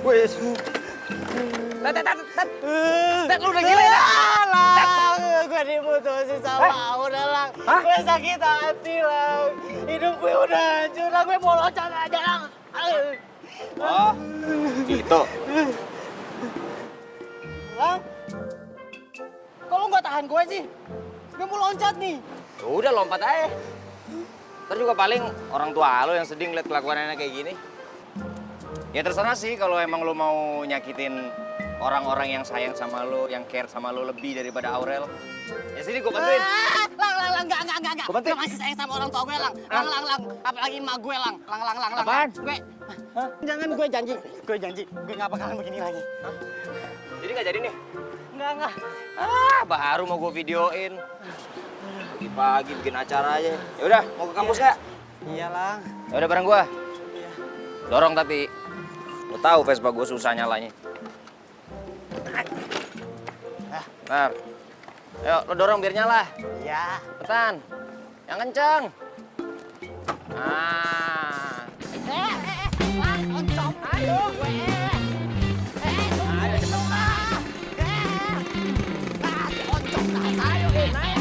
Wes. Tet, lu udah gila ya? Lang, gue diputusin sama udah Lang. Gue sakit hati Lang. Hidup gue udah hancur Lang. Gue mau loncat aja Lang. Oh, gitu. Lang, kok lu nggak tahan gue sih? Gue mau loncat nih. Udah lompat aja. Ntar juga paling orang tua lo yang sedih ngeliat kelakuannya kayak gini. Ya terserah sih kalau emang lo mau nyakitin orang-orang yang sayang sama lo, yang care sama lo lebih daripada Aurel. Ya sini gue bantuin. Lang, enggak. Gua bantuin. Gue masih sayang sama orang tua gue, Lang. Lang. Apalagi emak gue, Lang. Lang. Apaan? Gue, jangan, gue janji. Gue nggak bakalan begini lagi. Jadi nggak jadi nih? Enggak. Baru mau gue videoin. Pagi-pagi bikin acara aja. Ya udah, mau ke kampus nggak? Iya, Lang. Ya udah bareng gue. Iya. Dorong tapi. Lo tahu Vespa gue susah nyalanya. Bentar. Ayo, lo dorong biar nyala. Iya. Cepetan. Yang kenceng. Nah. Lang, oncom. Ayo, gue. Ayo cepetan. Oncom, ayo, naik.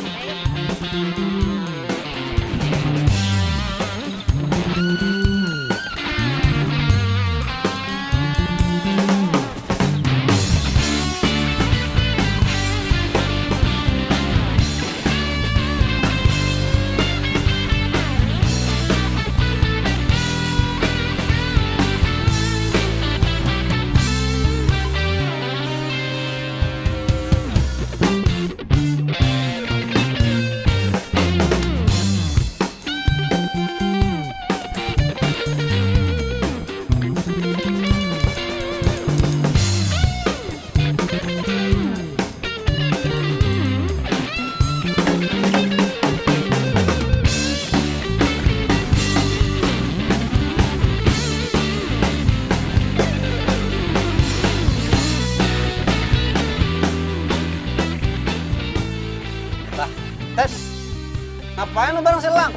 Tes, ngapain lu bareng si Lang?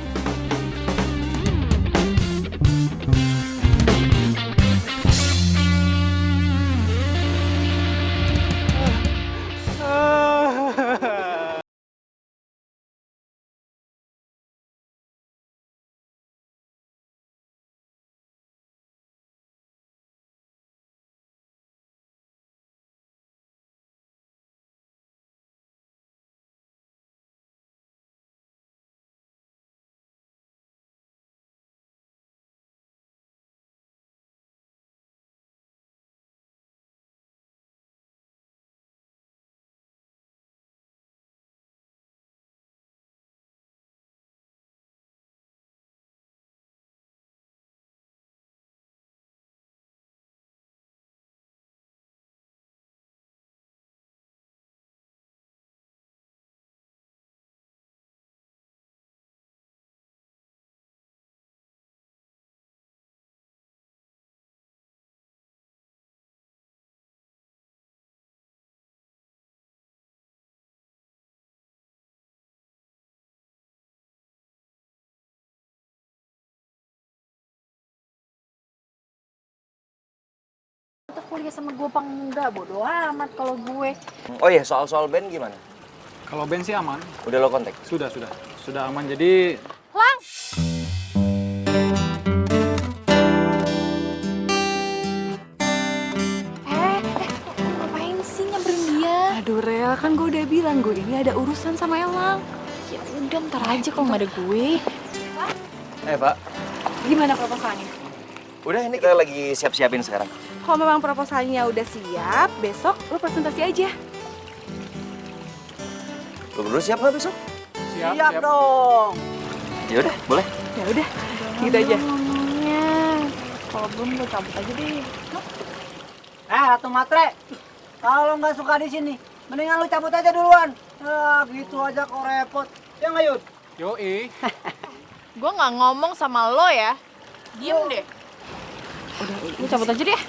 Kita kuliah sama gue apa enggak, bodo amat kalau gue. Oh iya, soal band gimana? Kalau Ben sih aman. Udah lo kontak? Sudah aman. Jadi Lang! Ngapain sih nyamperin dia? Aduh Rel, kan gue udah bilang gue ini ada urusan sama Elang. Ya udah, ntar aja kalau nggak ada gue. Pak. Gimana proposalnya? Udah, ini kita lagi siap-siapin sekarang. Kalau memang proposalnya udah siap, besok lo presentasi aja. Lo berdua siap nggak besok? Siap dong. Ya udah, boleh. Ya udah, gitu aja. Ngomongnya, kalau belum gue cabut aja deh. Ratu Matre, kalau nggak suka di sini, mendingan lu cabut aja duluan. Gitu aja kok repot. Ya nggak, Yud? yoi. Gue nggak ngomong sama lo ya. Diem deh. Udah, lu cabut aja deh.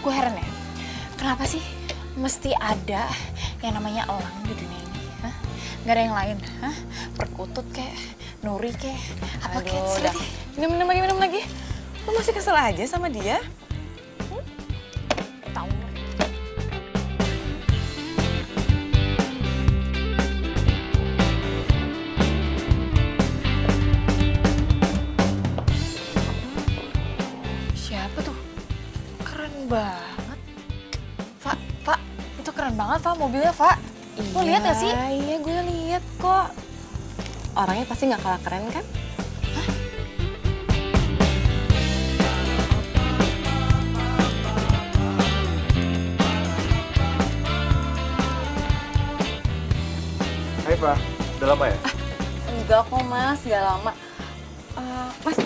gue heran ya. Kenapa sih mesti ada yang namanya elang di dunia ini? Hah? Gak ada yang lain? Hah? Perkutut kek, Nuri kek, apa kek? Udah. Minum lagi. Lu masih kesel aja sama dia? Tahu. Siapa tuh? Keren banget. Pak, itu keren banget, Pak, mobilnya, Pak. Lo lihat gak sih? Iya, gue lihat kok. Orangnya pasti nggak kalah keren kan? Hai Pak, udah lama ya? Enggak kok mas, nggak lama. Mas,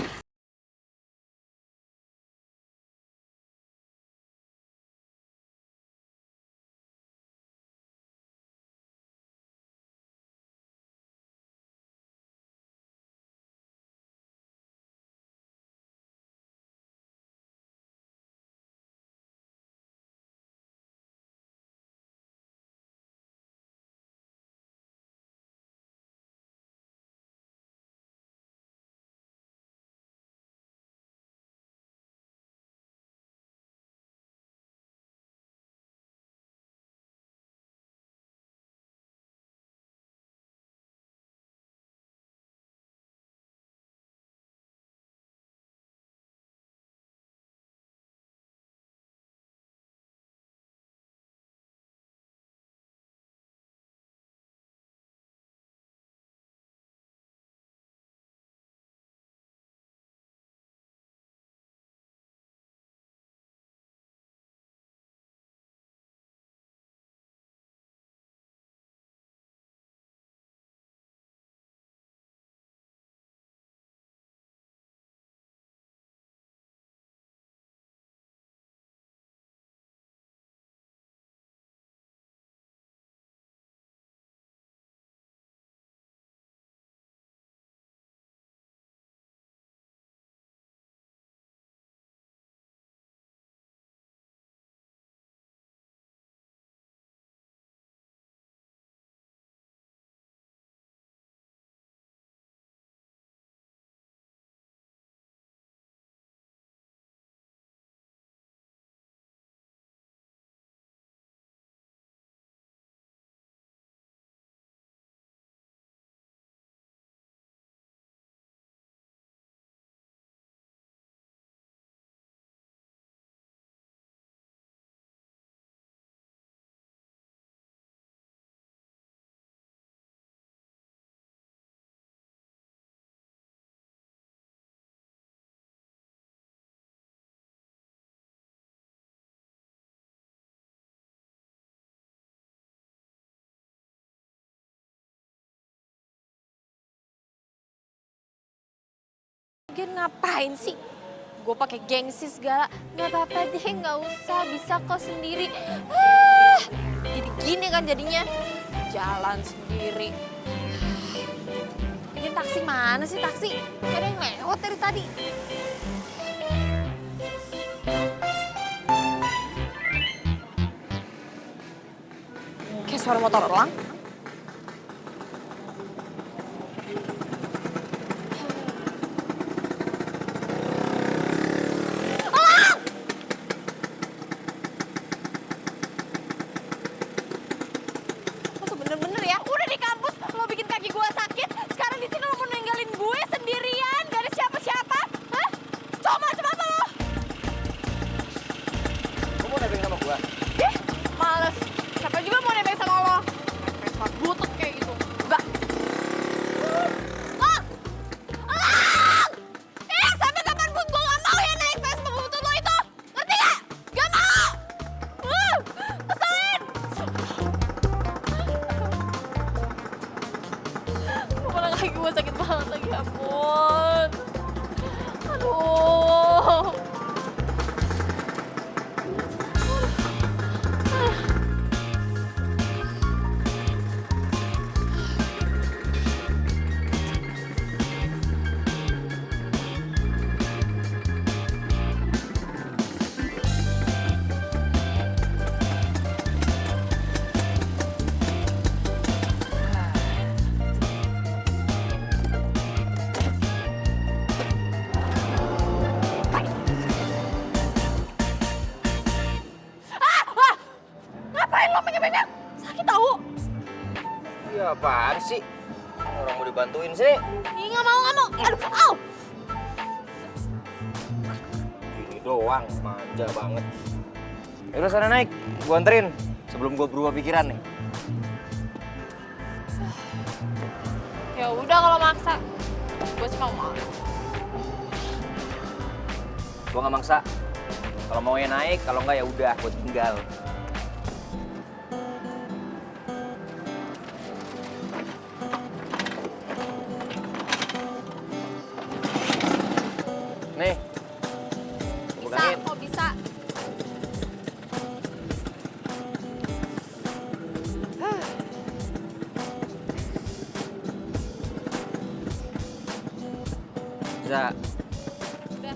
Lagian ngapain sih? Gue pakai gengsi segala. Nggak apa-apa deh, nggak usah. Bisa kok sendiri. Jadi gini kan jadinya. Jalan sendiri. Ini taksi mana sih taksi? Gak ada yang lewat dari tadi. Kayak suara motor elang. Lo tuh bener-bener ya, udah di kampus lo bikin kaki gue sakit. Sekarang di sini lo mau ninggalin gue sendirian, gak ada siapa-siapa. Hah? Cowok macam apa lo? Lo mau nebeng sama gua? Males. Siapa juga mau nebeng sama lo? Vespa butut kayak gitu. Enggak. Lang! Lang! Sampai kapanpun gue gak mau ya naik Vespa butut lo itu. Ngerti gak? Gak mau! Keselin! Kepala kaki gue sakit banget lagi, ampun. Aduh. bengkel. Sakit tahu. Iya apaan sih? Orang mau dibantuin sih. Ih, nggak mau. Aduh, au. Gini doang, manja banget. Yaudah sana naik, gua anterin. Sebelum gua berubah pikiran nih. Ya udah kalau maksa. Gue cuma mau. Gua nggak maksa. Kalau maunya naik, kalau nggak ya udah, gua tinggal. Nih. Bisa, Pegangin. kok bisa. Bisa. Udah.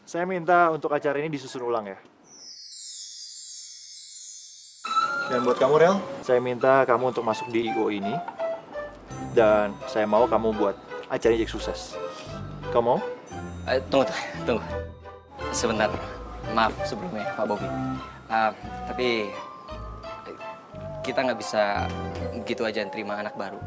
Saya minta untuk acara ini disusun ulang ya. Dan buat kamu, Rel, saya minta kamu untuk masuk di IO ini. Dan saya mau kamu buat acara jadi sukses. Kamu mau? Tunggu. Sebentar. Maaf sebelumnya, Pak Bobi. Tapi kita nggak bisa gitu aja terima anak baru.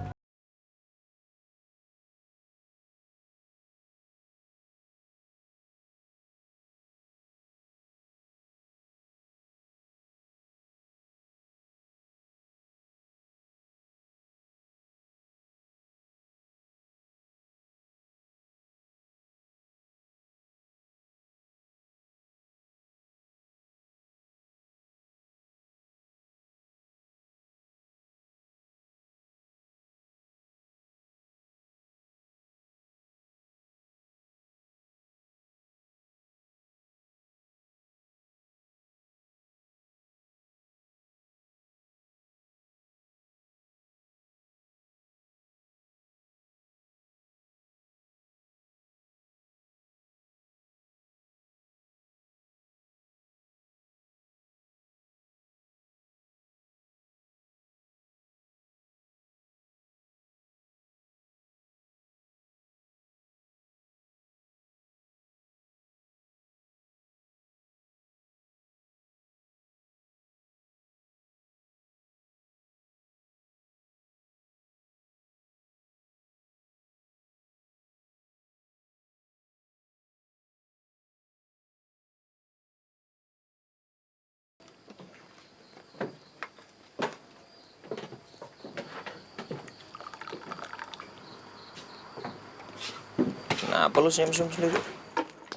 Kenapa lu senyum-senyum sendiri?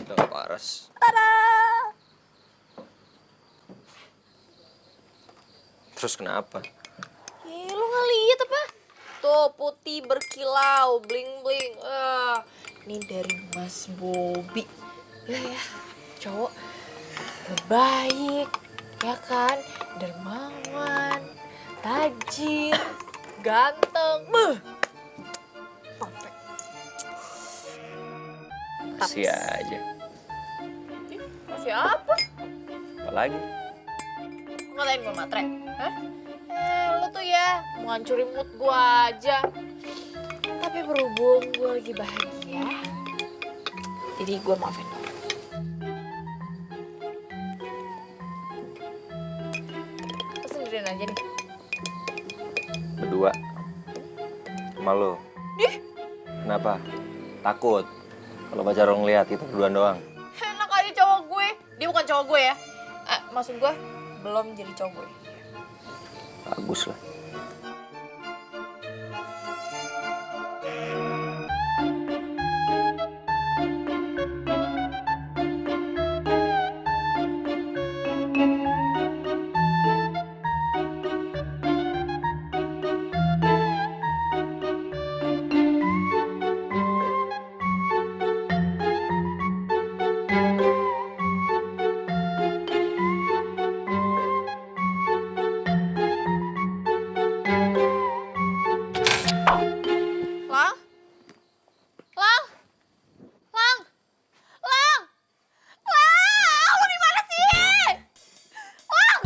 Udah gak paras. Terus kenapa? Lu nggak lihat apa? Tuh putih berkilau, bling bling. Ini dari Mas Bobi. Ya, cowok baik, ya kan? Dermawan, rajin, ganteng. Perfect. Kasih aja. Masih apa? Apa lagi? Ngatain gue matre? Hah? Lu tuh ya mau ngancurin mood gue aja. Tapi berhubung gue lagi bahagia, jadi gue maafin lo. Lu sendirian aja nih. Berdua. Sama lu. Ih, Kenapa? Takut? Kalau pacar lo ngeliat kita berduaan doang. enak aja cowok gue. Dia bukan cowok gue ya. Maksud gue belum jadi cowok gue. Bagus lah. Lang? Lang? Lang? Lang? Lang! Lu di mana sih? Lang!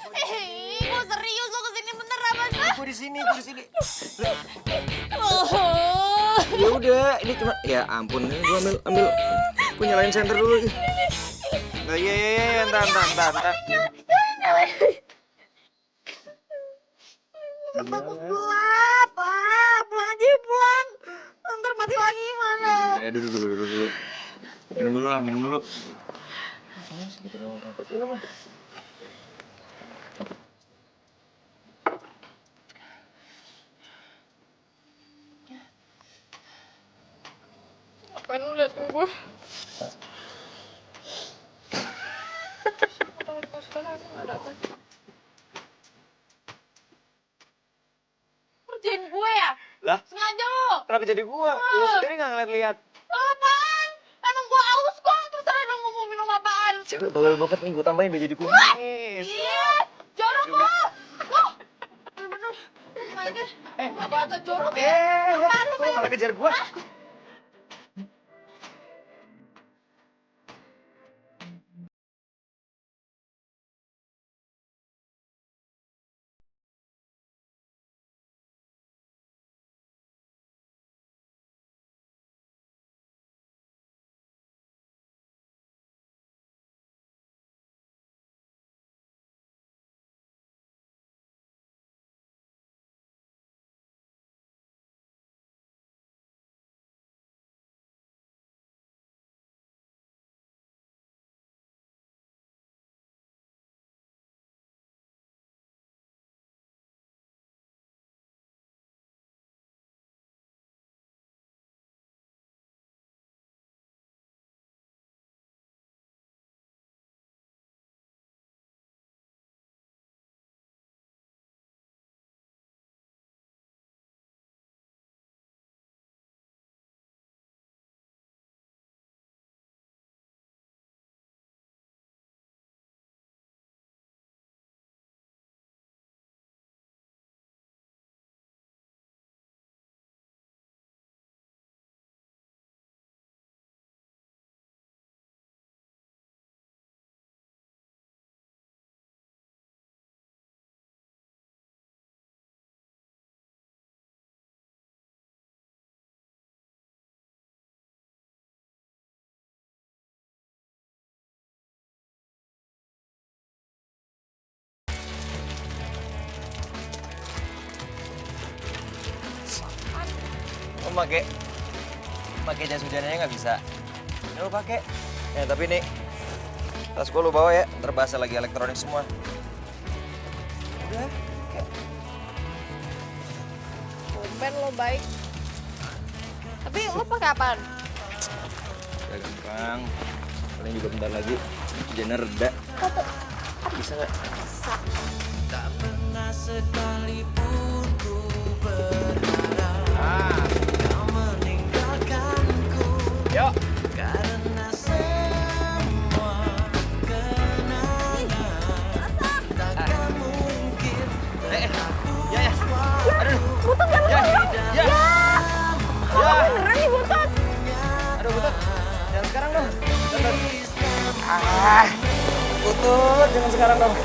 Gue serius lo kesini bener apa sih? Gue di sini. Ya udah, ini cuma ya ampun, ini gua ambil gua nyalain senter dulu. Nah, iya, entar. Pulang. Ntar mati lagi gimana? Ya dulu. Minum dulu. Ngapain lu liatin gue? Kerjain gue ya? Lah? Sengaja lo? Kenapa jadi gua? Lu sendiri nggak ngeliat-liat. Apaan? Emang gue aus kok, terus lo mau minum apaan? Cewek bawel banget nih, gua tambahin udah jadi kumis. Iya, jorok lo! Bener-bener, gimana? Apa jorok ya? Lu malah kejar gua. Lo pakai jas hujannya nggak bisa. Ini lo pakai. Ya tapi nih tas gua lo bawa ya, ntar basah lagi elektronik semua. Udah, kayak Tumben lo baik. Tapi lo pakai apaan? Gak gampang. Paling juga bentar lagi hujannya reda. Bisa nggak? Bisa. Ah. Yuk. Ya, ya. Aduh. Butut jangan Ya. ngomong. Ya. Kalau beneran nih Butut. Aduh, Butut. Jangan sekarang dong. Bentar. Ah. Butut, jangan sekarang dong.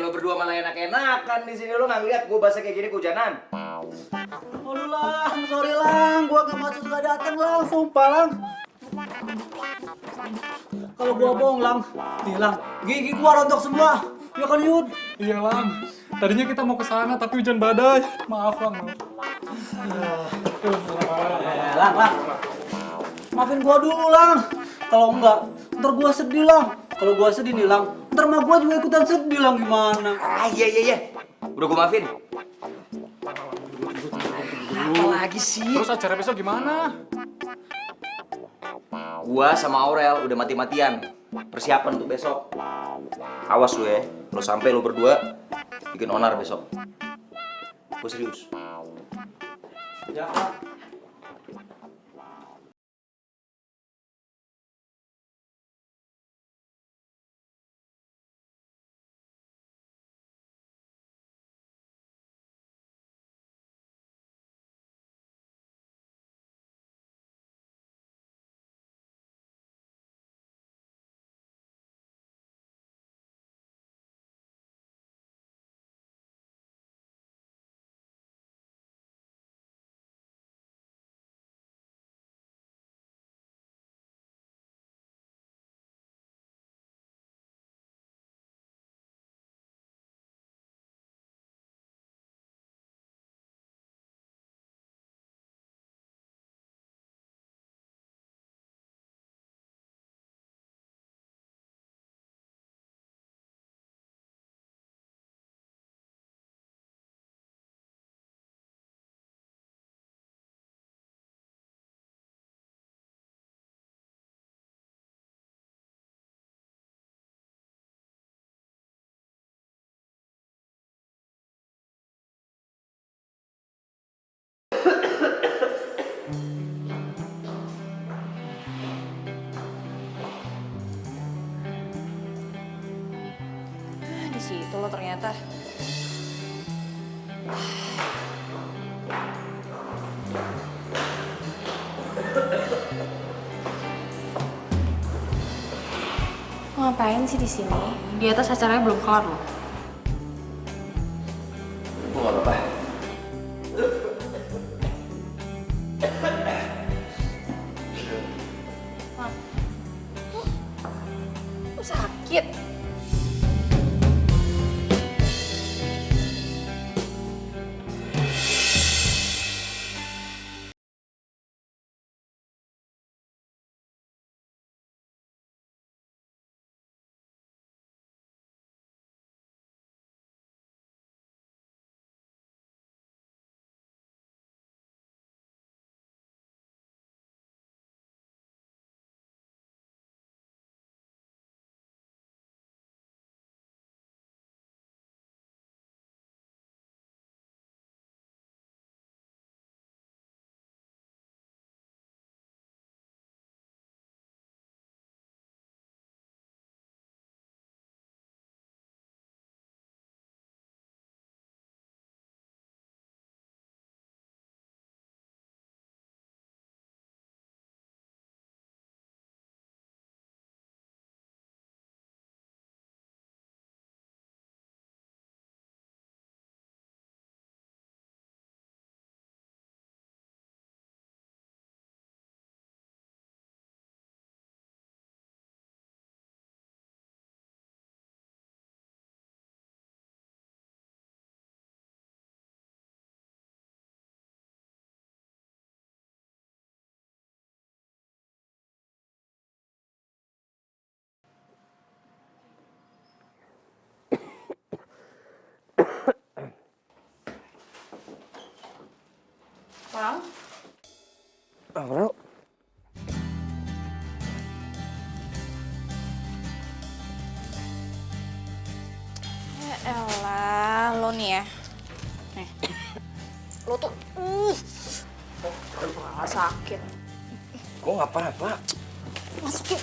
Lo berdua malah enak-enakan di sini, lo nggak ngeliat gue basah kayak gini kehujanan. Aduh Lang, sorry Lang, gua gak maksud gak dateng Lang, sumpah Lang. Kalau gua bohong Lang, nih Lang, gigi gua rontok semua. Ya kan Yud? Iya Lang, tadinya kita mau ke sana tapi hujan badai. Maaf Lang. Lang, maafin gua dulu Lang. Kalau enggak, ntar gua sedih Lang. Kalau gua sedih nih Lang, ntar mah gua juga ikutan sedih Lang, gimana? Ah, iya. Udah gue maafin. Apa lagi sih? Terus acara besok gimana? Gua sama Aurel udah mati-matian persiapan untuk besok. Awas lu ya, lo sampai lo berdua bikin onar besok. Gue serius. Ya Lang. Di situ lo ternyata. Ngapain sih di sini? Di atas acaranya belum kelar loh. Gue gak apa-apa. Sakit. Lang. Bro. Ya elah, lo nih ya. Nih. Lo tuh, aduh, sakit. Gue nggak apa-apa. Masukin.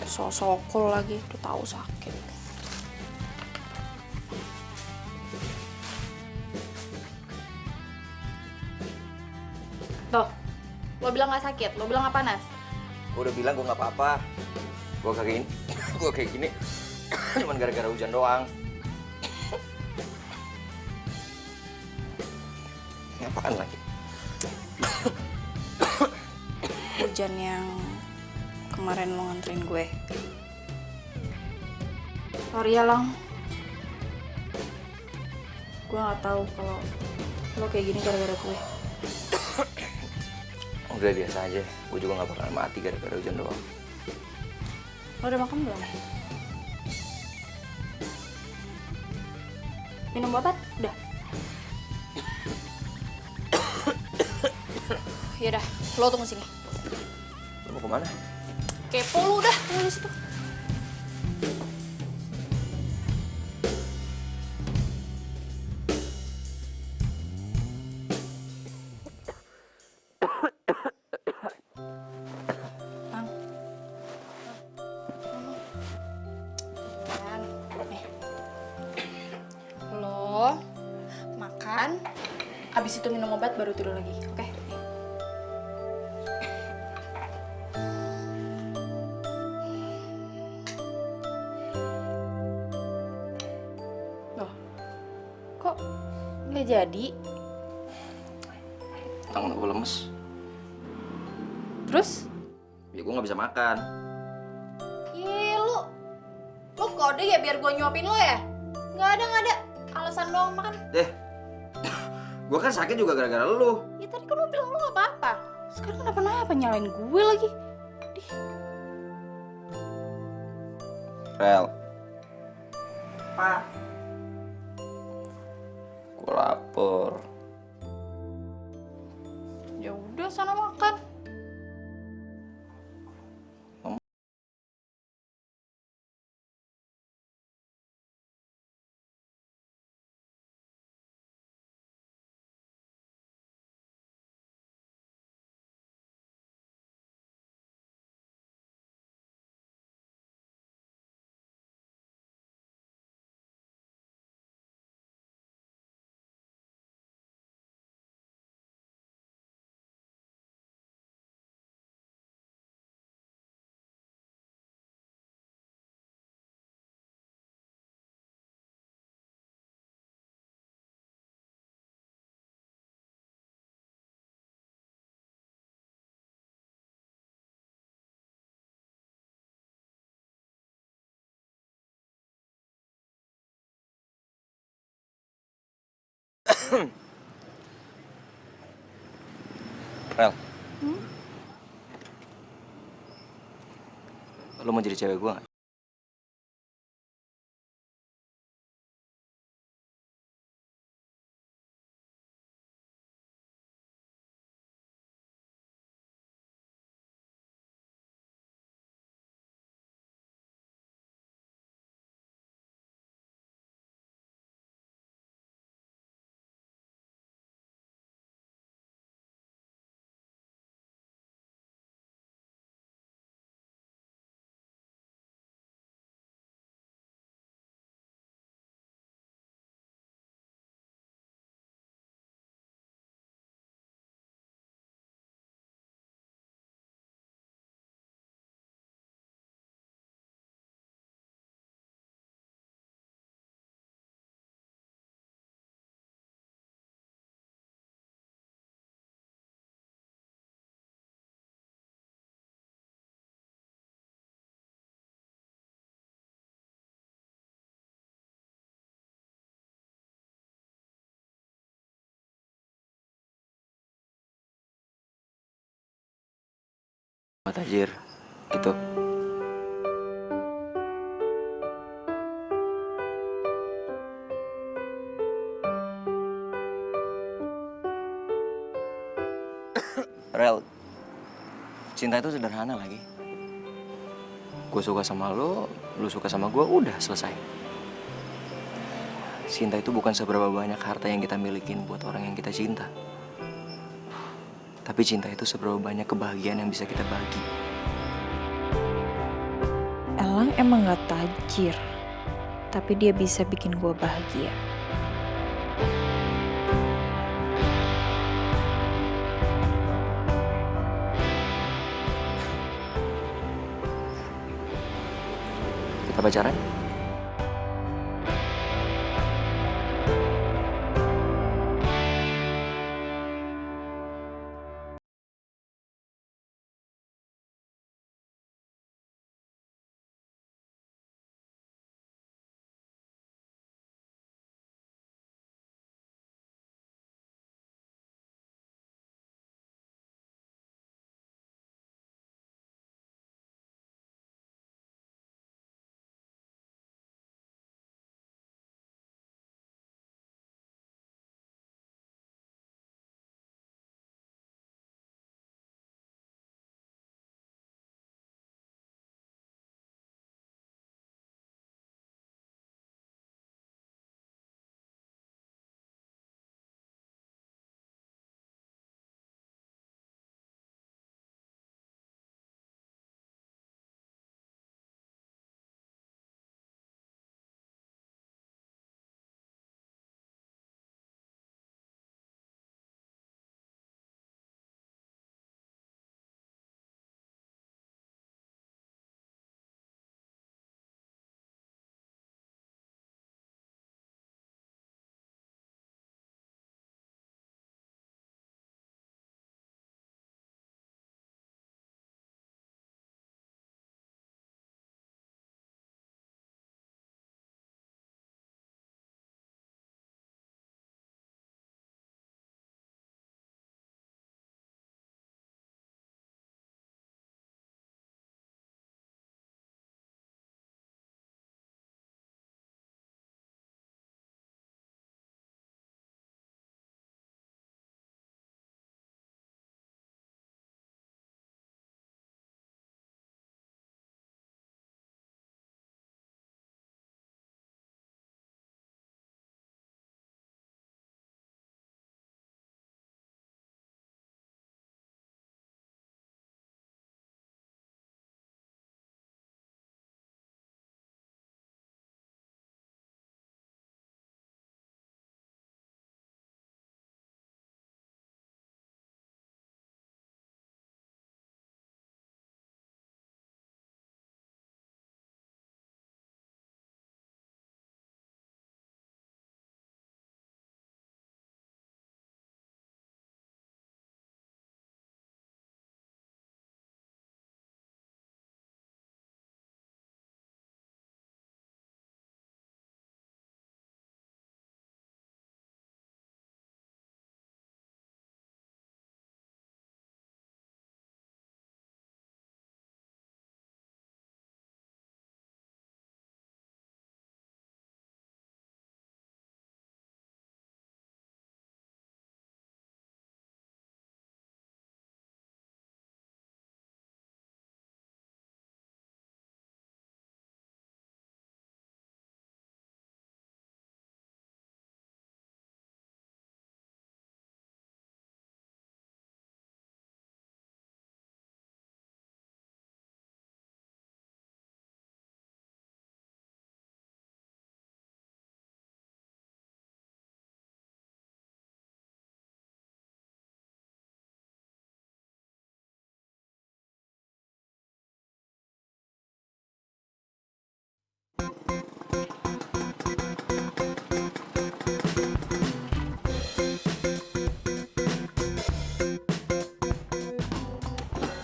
Sokol lagi, udah tahu sakit. Tuh, lo bilang nggak sakit, lo bilang nggak panas. Gue udah bilang gue nggak apa-apa. Gue kayak gini, gue kayak gini. Cuman gara-gara hujan doang. Ini apaan lagi? Hujan yang kemarin lo nganterin gue. Sorry ya, Lang. Gue nggak tahu kalau lo kayak gini gara-gara gue. Udah biasa aja. Gue juga nggak bakalan mati gara-gara hujan doang. Lo udah makan belum? Minum obat? Udah. Yaudah, lo tunggu sini. Lu mau kemana? Kepo lu udah, tunggu di situ. Bang. Makan. Nih. Lo makan, abis itu minum obat baru tidur lagi, oke? Nih. Loh, kok nggak jadi? Tangan gue lemes. Terus? Ya gue nggak bisa makan. Ih, lu kode ya biar gue nyuapin lo ya? Nggak ada. Alasan doang makan. Gue kan sakit juga gara-gara lu. Ya tadi kan lo bilang lo nggak apa-apa. Sekarang kenapa nyalain gue lagi? Dih. Rel, Pak. gue lapar. Ya udah sana makan. Rel, lu mau jadi cewek gue nggak? Tajir, gitu. Cinta itu sederhana lagi. Gue suka sama lo, lu suka sama gue, udah selesai. Cinta itu bukan seberapa banyak harta yang kita milikin buat orang yang kita cinta. Tapi cinta itu seberapa banyak kebahagiaan yang bisa kita bagi. Elang emang gak tajir, tapi dia bisa bikin gue bahagia. Kita pacaran?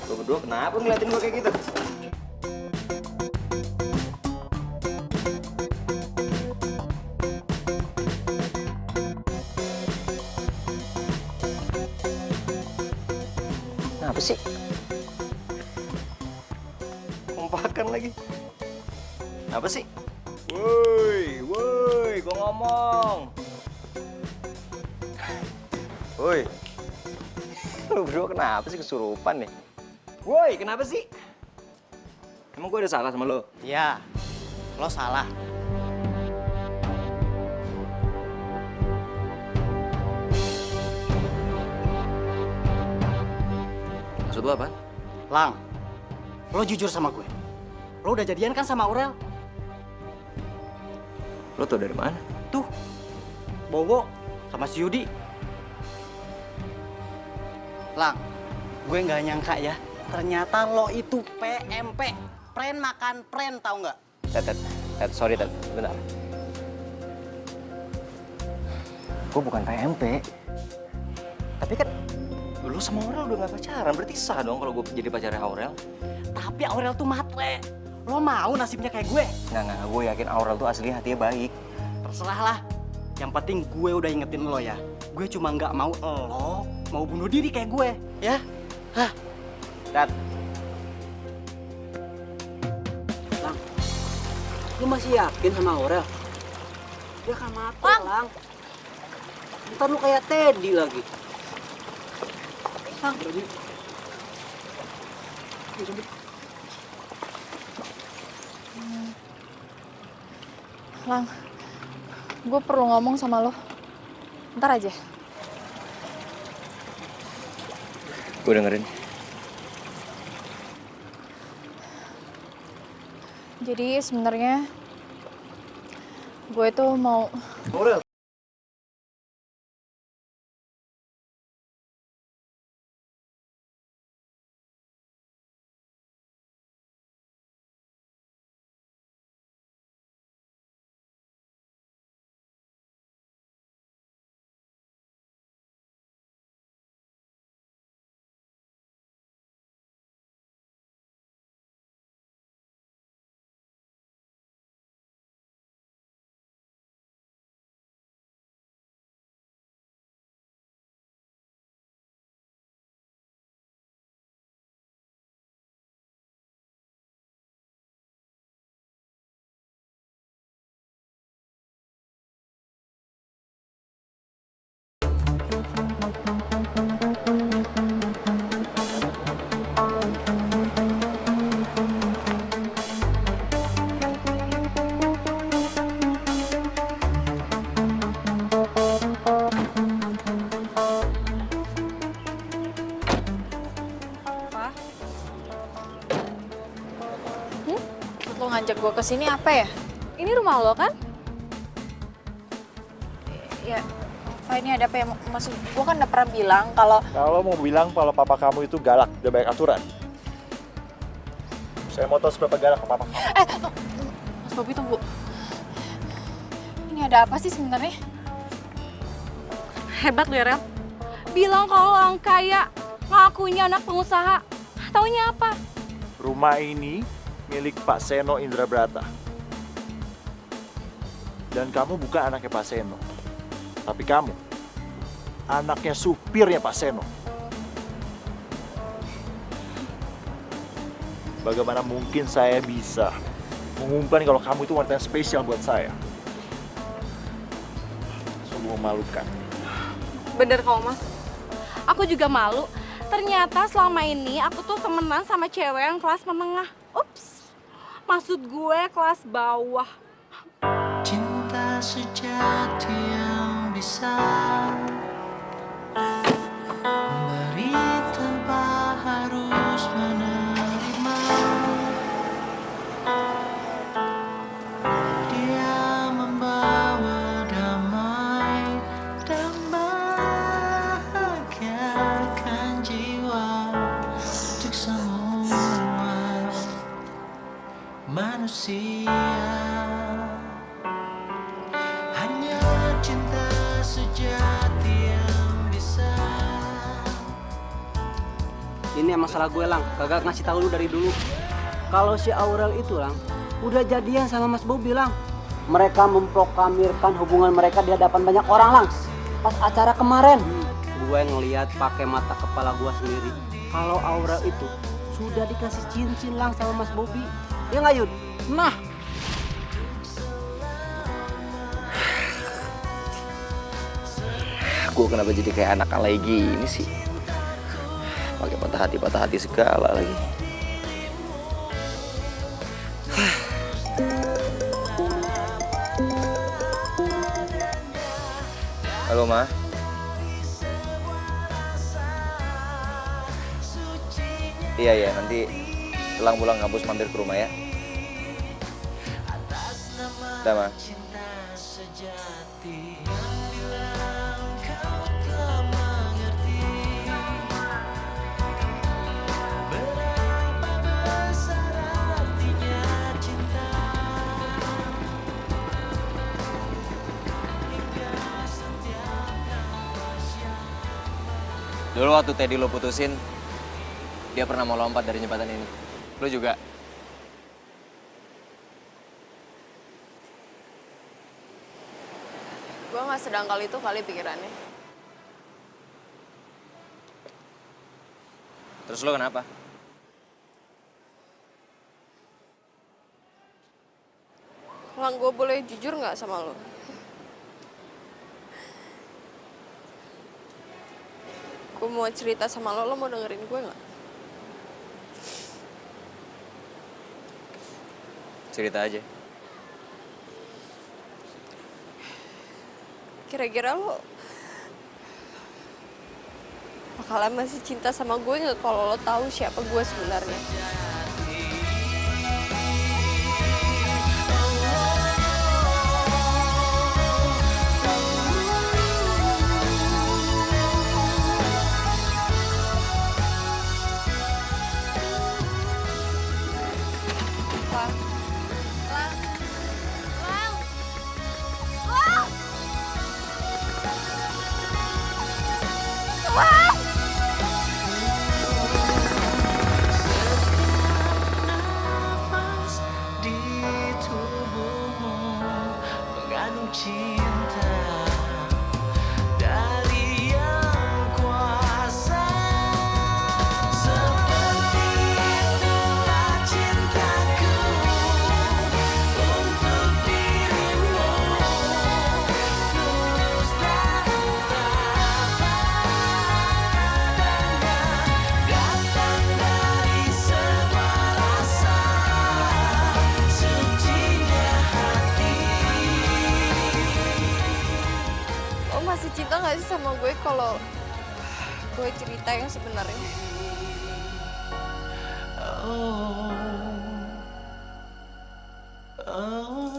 Lo berdua kenapa ngeliatin gue kayak gitu? Kenapa sih? Kompakan lagi. Apa sih? Woi, gua ngomong. Woi. Lu berdua kenapa sih kesurupan nih? Woi, kenapa sih? Emang gue ada salah sama lo? Ya, lo salah. Maksud lo apa? Lang, lo jujur sama gue. Lo udah jadian kan sama Aurel? Lo tau dari mana? Tuh, Bowo sama si Yudi. Lang, gue nggak nyangka ya. Ternyata lo itu PMP. Pren makan pren, tau nggak? Ted, sorry Ted, bentar. Gue bukan PMP. Tapi kan lo sama Aurel udah gak pacaran, berarti sah dong kalau gue jadi pacarnya Aurel. Tapi Aurel tuh matre. Lo mau nasibnya kayak gue? Nggak, gue yakin Aurel tuh asli hatinya baik. Terserah lah. Yang penting gue udah ingetin lo ya. Gue cuma nggak mau lo mau bunuh diri kayak gue, ya? Hah? Ted, Lang, lu masih yakin sama Aurel? Dia kan mati, Lang. Ntar lu kayak Teddy lagi. Lang. Lang, gue perlu ngomong sama lo. Ntar aja. gue dengerin. Jadi sebenarnya gue tuh mau. Aurel. Lo ngajak gue kesini apa ya? Ini rumah lo kan? Ya, Pak, ini ada apa ya? Maksud gue kan udah pernah bilang kalau Kalau mau bilang kalau papa kamu itu galak, udah banyak aturan. Saya mau tahu seberapa galak ke papa kamu. Mas Bobi tunggu. Ini ada apa sih sebenarnya? Hebat lo ya, Rel. Bilang kalau orang kaya, ngakunya anak pengusaha. Taunya apa? Rumah ini milik Pak Seno Indrabrata. Dan kamu bukan anaknya Pak Seno. Tapi kamu, anaknya supirnya Pak Seno. Bagaimana mungkin saya bisa mengumumkan kalau kamu itu wanita yang spesial buat saya? Sungguh memalukan. Bener kok, Mas. Aku juga malu. Ternyata selama ini aku tuh temenan sama cewek yang kelas menengah. Ups, maksud gue kelas bawah. Cinta sejati yang bisa memberi tanpa harus menerima. Dia membawa damai dan bahagiakan jiwa untuk semua manusia. Hanya cinta sejati yang bisa. Ini masalah gue, Lang. Kagak ngasih tahu lu dari dulu. Kalau si Aurel itu, Lang, udah jadian sama Mas Bobi, Lang. Mereka memproklamirkan hubungan mereka di hadapan banyak orang, Lang. Pas acara kemarin. Gue ngeliat pakai mata kepala gue sendiri. Kalau Aurel itu sudah dikasih cincin, Lang, sama Mas Bobi. Ya nggak, Yud? Nah, Gue kenapa jadi kayak anak alay gini sih? pakai patah hati segala lagi. Halo, Ma. Iya, nanti setelah pulang kampus mampir ke rumah ya. Udah, Ma. Dulu waktu Teddy lo putusin, dia pernah mau lompat dari jembatan ini. Lo juga? Gue gak sedangkal itu kali pikirannya. Terus lo kenapa? Lang, gue boleh jujur gak sama lo? Gue mau cerita sama lo mau dengerin gue gak? Cerita aja. Kira-kira lo bakalan masih cinta sama gue nggak kalau lo tahu siapa gue sebenarnya? Nafas di tubuhmu mengandung cinta dari yang kuasa. Seperti itulah cintaku untuk dirimu, tulus dan datang dari sebuah rasa sucinya hati. Lo masih cinta nggak sih sama gue kalau gue cerita yang sebenarnya? Oh, oh.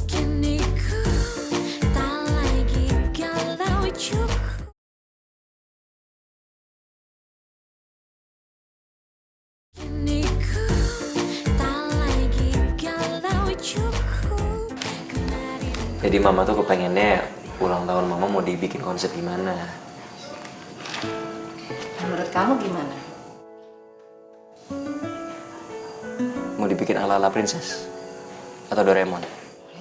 Kini ku tak lagi galau cukup. Kini ku tak lagi galau cukup. Kemarin Jadi mama tuh kepengennya ulang tahun mama mau dibikin konsep gimana? Menurut kamu gimana? Mau dibikin ala-ala princess? Atau Doraemon?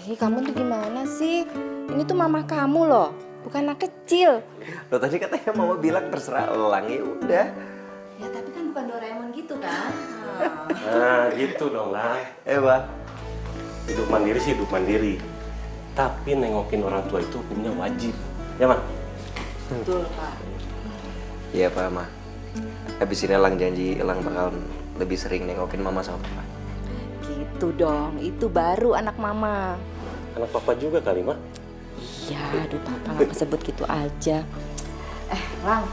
Ih, kamu tuh gimana sih? Ini tuh mama kamu loh, bukan anak kecil. Lo tadi katanya mama bilang terserah elang, ya udah. Ya tapi kan bukan Doraemon gitu kan? Nah gitu dong lah. Bah. Hidup mandiri sih hidup mandiri. Tapi nengokin orang tua itu hukumnya wajib. Ya, Ma? Betul, Pak. Iya Pak, Ma. Habis ini elang janji elang bakal lebih sering nengokin mama sama papa. Gitu dong, itu baru anak mama. Anak papa juga kali, Ma? Iya, aduh papa nggak kesebut gitu aja. Lang,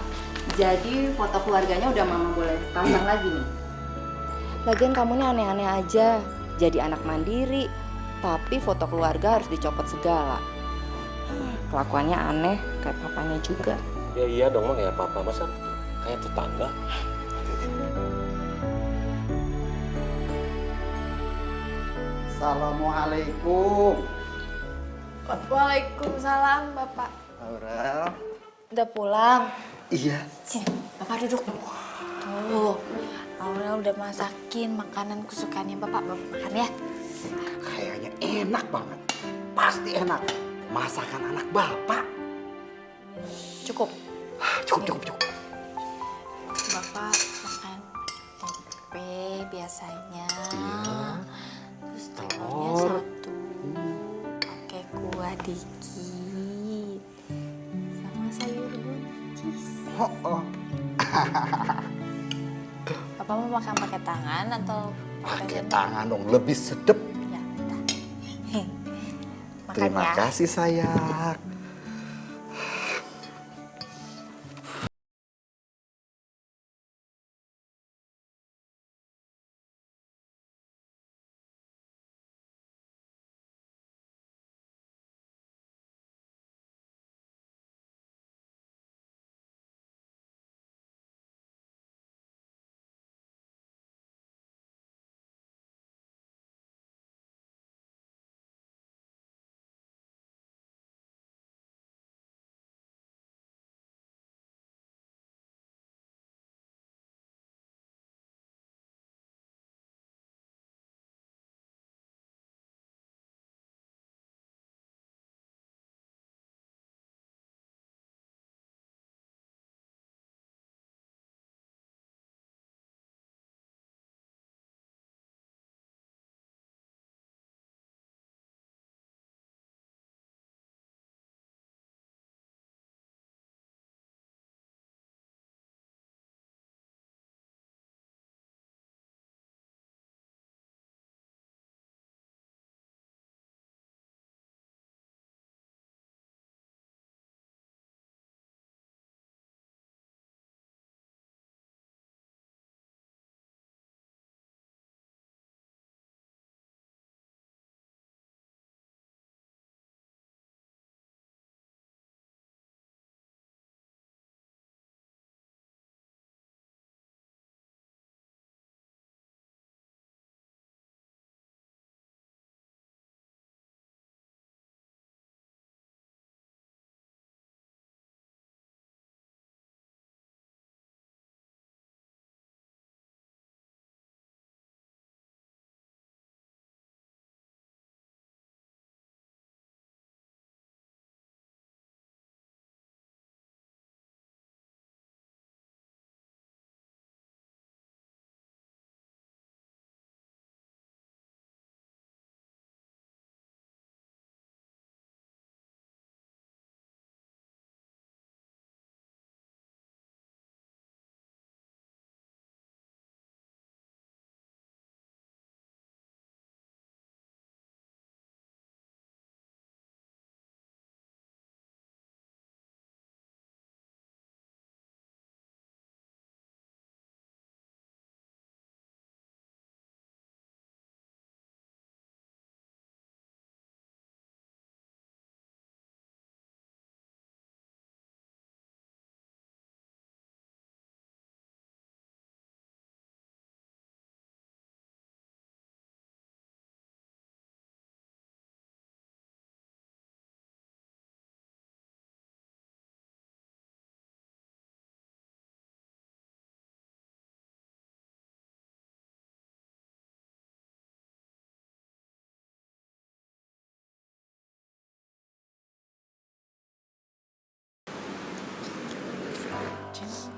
jadi foto keluarganya udah mama boleh pasang lagi nih. Lagian kamu nih aneh-aneh aja, jadi anak mandiri, tapi foto keluarga harus dicopot segala. Kelakuannya aneh, kayak papanya juga. Ya iya dong, Ma. Kayak papa. Masa kayak tetangga? Assalamualaikum. Waalaikumsalam, Bapak. Aurel. Udah pulang? Iya. Sini, Bapak duduk. Tuh, Aurel udah masakin makanan kesukaannya Bapak. Bapak makan ya. Kayaknya enak banget. Pasti enak. Masakan anak bapak. Cukup. Cukup. Bapak makan tempe biasanya. Terus telurnya Telur. satu. buah dikit. Sama sayur buncis. Oh. Papa mau makan pakai tangan atau Pakai tangan dong, lebih sedep. Ya, bentar. Makan Terima ya. kasih sayang.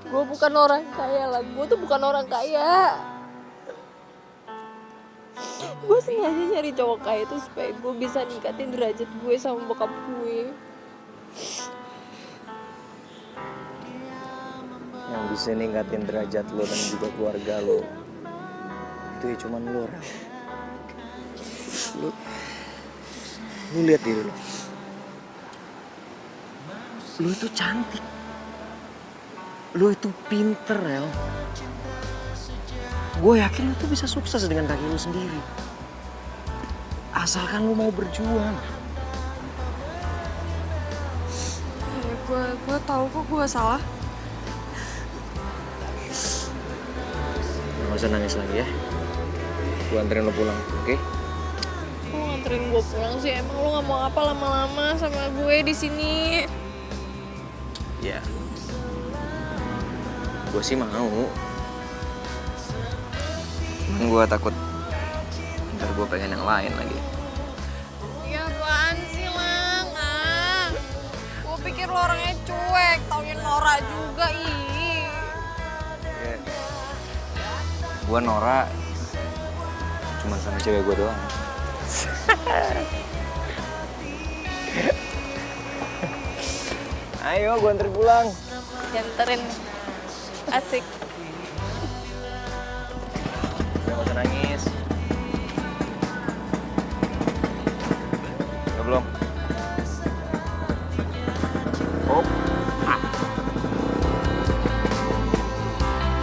Gue bukan orang kaya lah, gue tuh bukan orang kaya. Gue sengaja nyari cowok kaya itu supaya gue bisa ningkatin derajat gue sama bokap gue. Yang bisa ningkatin derajat lo dan juga keluarga lo itu ya cuman lo, Rel. Lu lihat diri lo. Lu itu cantik. Lu itu pinter, Rel. Gue yakin lu tuh bisa sukses dengan kaki lu sendiri. Asalkan lu mau berjuang. Gue tahu kok gue salah. Gak usah nangis lagi ya. Gue anterin lo pulang, oke? Kok nganterin gue pulang sih? Emang lo gak mau apa lama-lama sama gue di sini? Ya. Gue sih mau. Cuman gue takut ntar gue pengen yang lain lagi. Ya apaan sih, Lang? Gue pikir lo orangnya cuek, taunya Nora juga, ih. Gue Nora cuman sama cewek gue doang. Ayo, gue anterin pulang. Janterin. Asik. Udah gak usah nangis. Udah belum? Oh.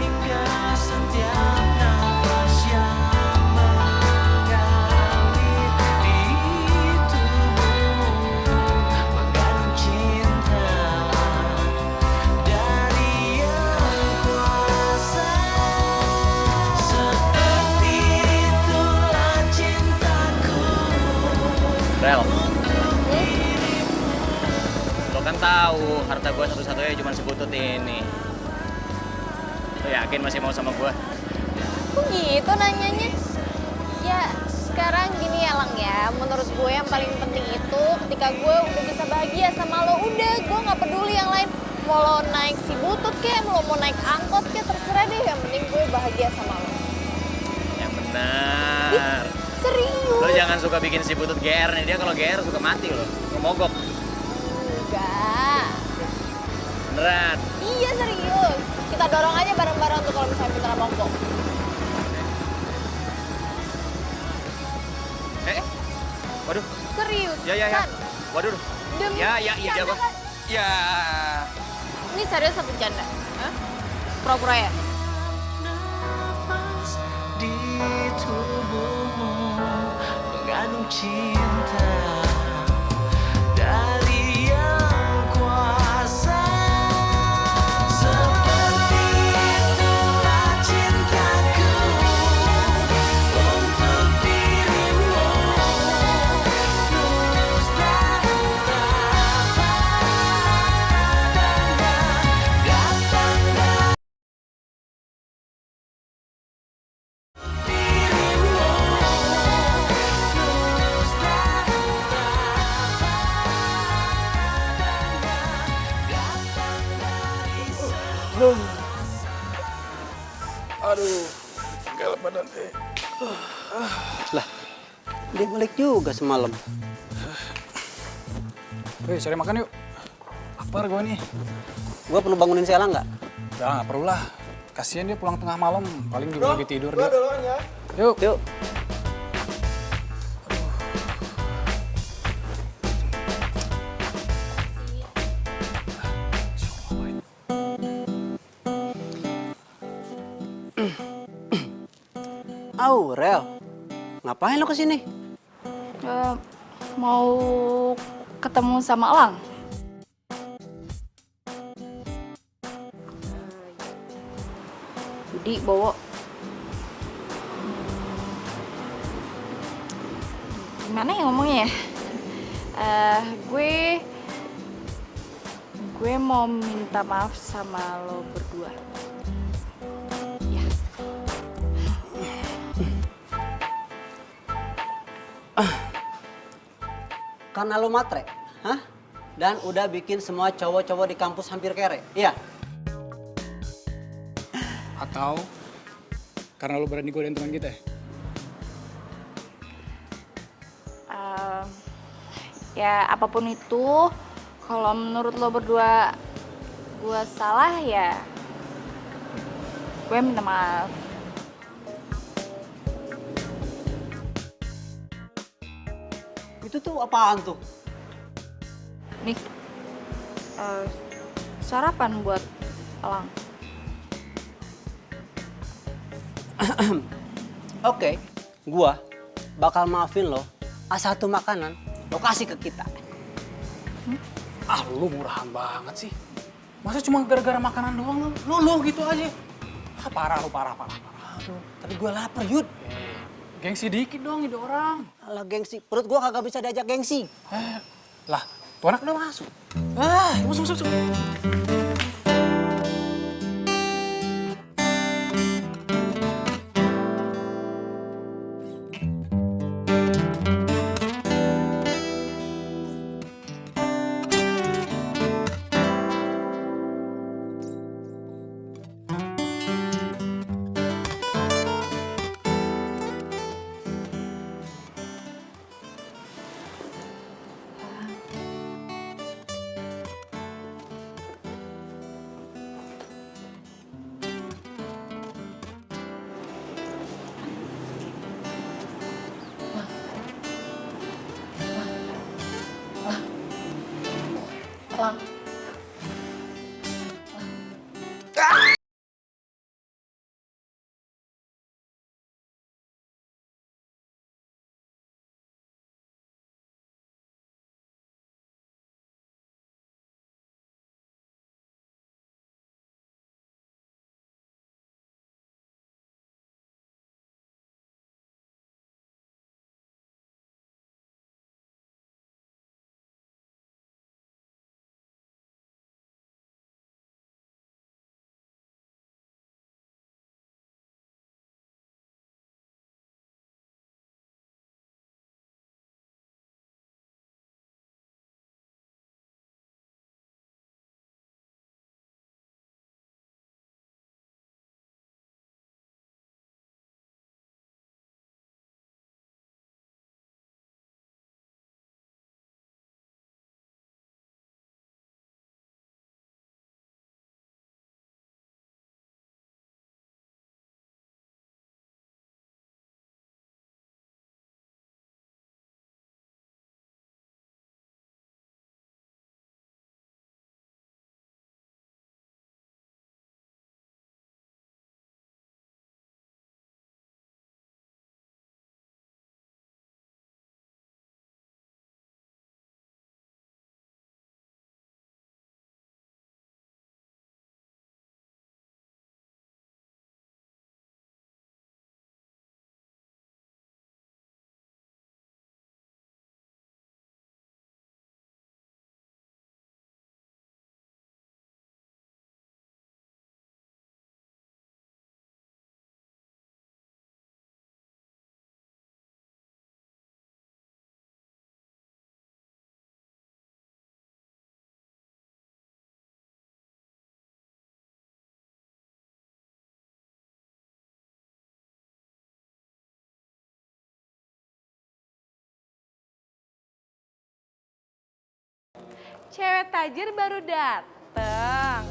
Hingga setiap nafas yang mengalir di tubuhmu mengandung cinta dari yang kuasa. Seperti itulah cintaku. Rel. Lo kan tahu harta gue satu-satunya cuma sebutut ini. Lo yakin masih mau sama gue? Kok gitu nanyanya? Ya sekarang gini ya Lang ya, menurut gue yang paling penting itu ketika gue udah bisa bahagia sama lo, udah gue gak peduli yang lain. Mau lo naik si butut kek, mau naik angkot kek, terserah deh, yang penting gue bahagia sama lo. Yang benar. Serius? Lo jangan suka bikin si butut GR nih, dia kalau GR suka mati lo, mogok. Enggak. Beneran. Iya serius. Kita dorong aja bareng-bareng tuh kalau misalnya beneran mogok. Waduh. Serius. Ya. Kan? Waduh. Demi Ya, bercanda Bang. kan? Ya. Ini serius apa bercanda? Hah? Pura-pura ya? Nafas di tubuhmu mengandung cinta dari yang kuasa. Seperti itulah cintaku untuk dirimu, tulus dan tak datang dari Aduh, segala badan teh. Lah, dia balik juga semalam. Wih, cari makan yuk. Lapar gue nih. Gua perlu bangunin si Elang nggak? Ya, nggak perlu lah. Kasian dia pulang tengah malam, paling juga lagi tidur dia. duluan ya. Yuk. Yuk. Aurel, ngapain lo kesini? Mau ketemu sama Elang. Jadi bawa gimana ya ngomongnya ya? Gue mau minta maaf sama lo berdua. Ya. Karena lo matre, hah? Dan udah bikin semua cowok-cowok di kampus hampir kere, iya? Atau karena lo berani godain teman kita ya? Ya apapun itu, kalau menurut lo berdua gue salah ya, gue minta maaf. Itu tuh apaan tuh? Nih, sarapan buat Elang. Oke, gua bakal maafin lo asal satu makanan lo kasih ke kita. Ah, lu murahan banget sih. Masa cuma gara-gara makanan doang lu gitu aja. Ah, parah lu, parah. Aduh, tapi gua lapar, Yud. Gengsi dikit dong ide orang. Alah gengsi, perut gua kagak bisa diajak gengsi. Lah, tuh anak udah masuk. Masuk. Lang. Cewek tajir baru dateng.